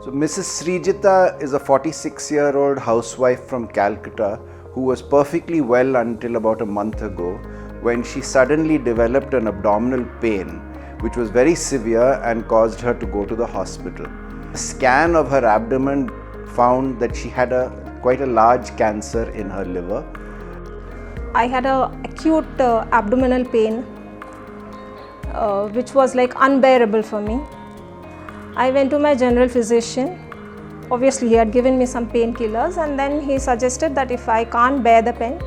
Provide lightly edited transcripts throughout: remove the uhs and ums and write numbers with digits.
So Mrs. Srijita is a 46-year-old housewife from Calcutta who was perfectly well until about a month ago when she suddenly developed an abdominal pain which was very severe and caused her to go to the hospital. A scan of her abdomen found that she had quite a large cancer in her liver. I had an acute abdominal pain which was like unbearable for me. I went to my general physician. Obviously, he had given me some painkillers, and then he suggested that if I can't bear the pain,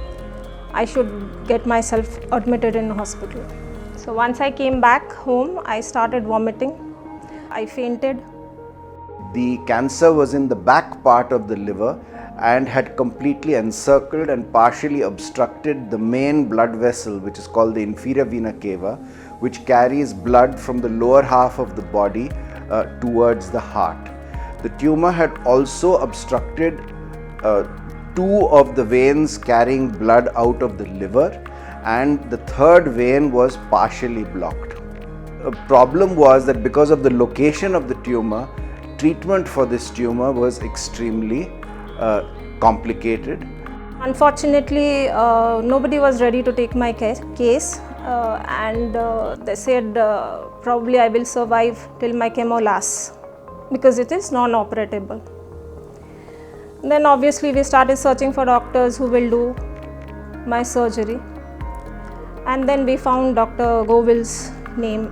I should get myself admitted in hospital. So once I came back home, I started vomiting. I fainted. The cancer was in the back part of the liver and had completely encircled and partially obstructed the main blood vessel, which is called the inferior vena cava, which carries blood from the lower half of the body towards the heart. The tumor had also obstructed two of the veins carrying blood out of the liver, and the third vein was partially blocked. The problem was that because of the location of the tumor, treatment for this tumor was extremely complicated. Unfortunately, nobody was ready to take my case, and they said probably I will survive till my chemo lasts because it is non-operatable. Then obviously we started searching for doctors who will do my surgery, and then we found Dr. Goville's name.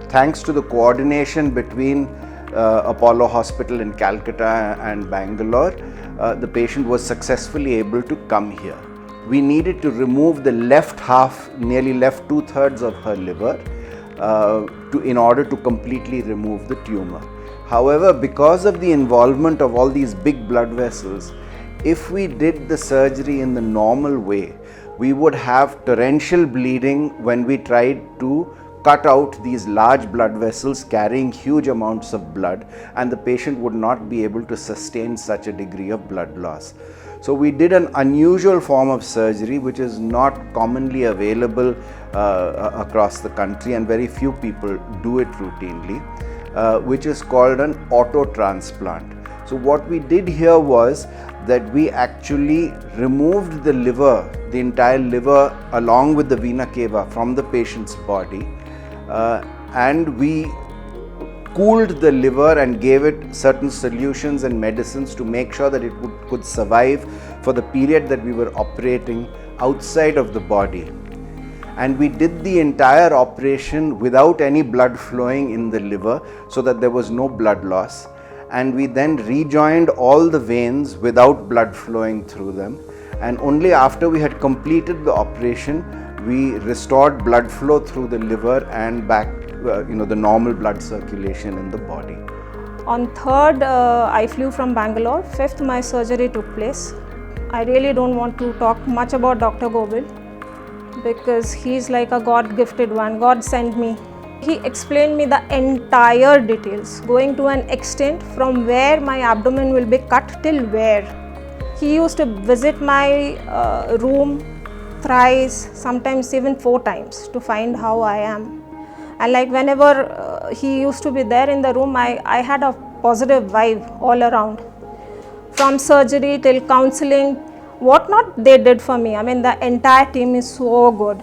Thanks to the coordination between Apollo Hospital in Calcutta and Bangalore, the patient was successfully able to come here. We needed to remove the left half, nearly left 2/3 of her liver in order to completely remove the tumor. However, because of the involvement of all these big blood vessels, if we did the surgery in the normal way, we would have torrential bleeding when we tried to cut out these large blood vessels carrying huge amounts of blood, and the patient would not be able to sustain such a degree of blood loss. So we did an unusual form of surgery which is not commonly available across the country, and very few people do it routinely, which is called an auto transplant. So what we did here was that we actually removed the liver, the entire liver along with the vena cava from the patient's body, and we cooled the liver and gave it certain solutions and medicines to make sure that it could survive for the period that we were operating outside of the body. And we did the entire operation without any blood flowing in the liver, so that there was no blood loss. And we then rejoined all the veins without blood flowing through them. And only after we had completed the operation, we restored blood flow through the liver and back the normal blood circulation in the body. On 3rd, I flew from Bangalore. 5th, my surgery took place. I really don't want to talk much about Dr. Goville because he's like a God-gifted one. God sent me. He explained me the entire details, going to an extent from where my abdomen will be cut till where. He used to visit my room thrice, sometimes even 4 times to find how I am. And like whenever he used to be there in the room, I had a positive vibe all around. From surgery till counseling, what not they did for me. I mean, the entire team is so good.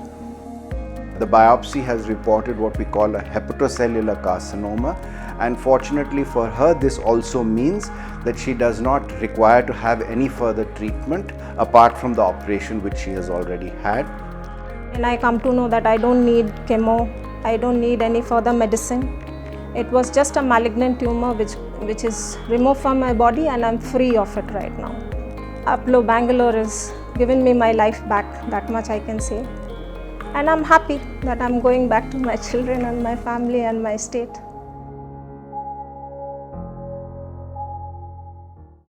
The biopsy has reported what we call a hepatocellular carcinoma, and fortunately for her, this also means that she does not require to have any further treatment apart from the operation which she has already had. And I come to know that I don't need chemo, I don't need any further medicine. It was just a malignant tumor which is removed from my body, and I'm free of it right now. Apollo Bangalore has given me my life back, that much I can say. And I'm happy that I'm going back to my children and my family and my state.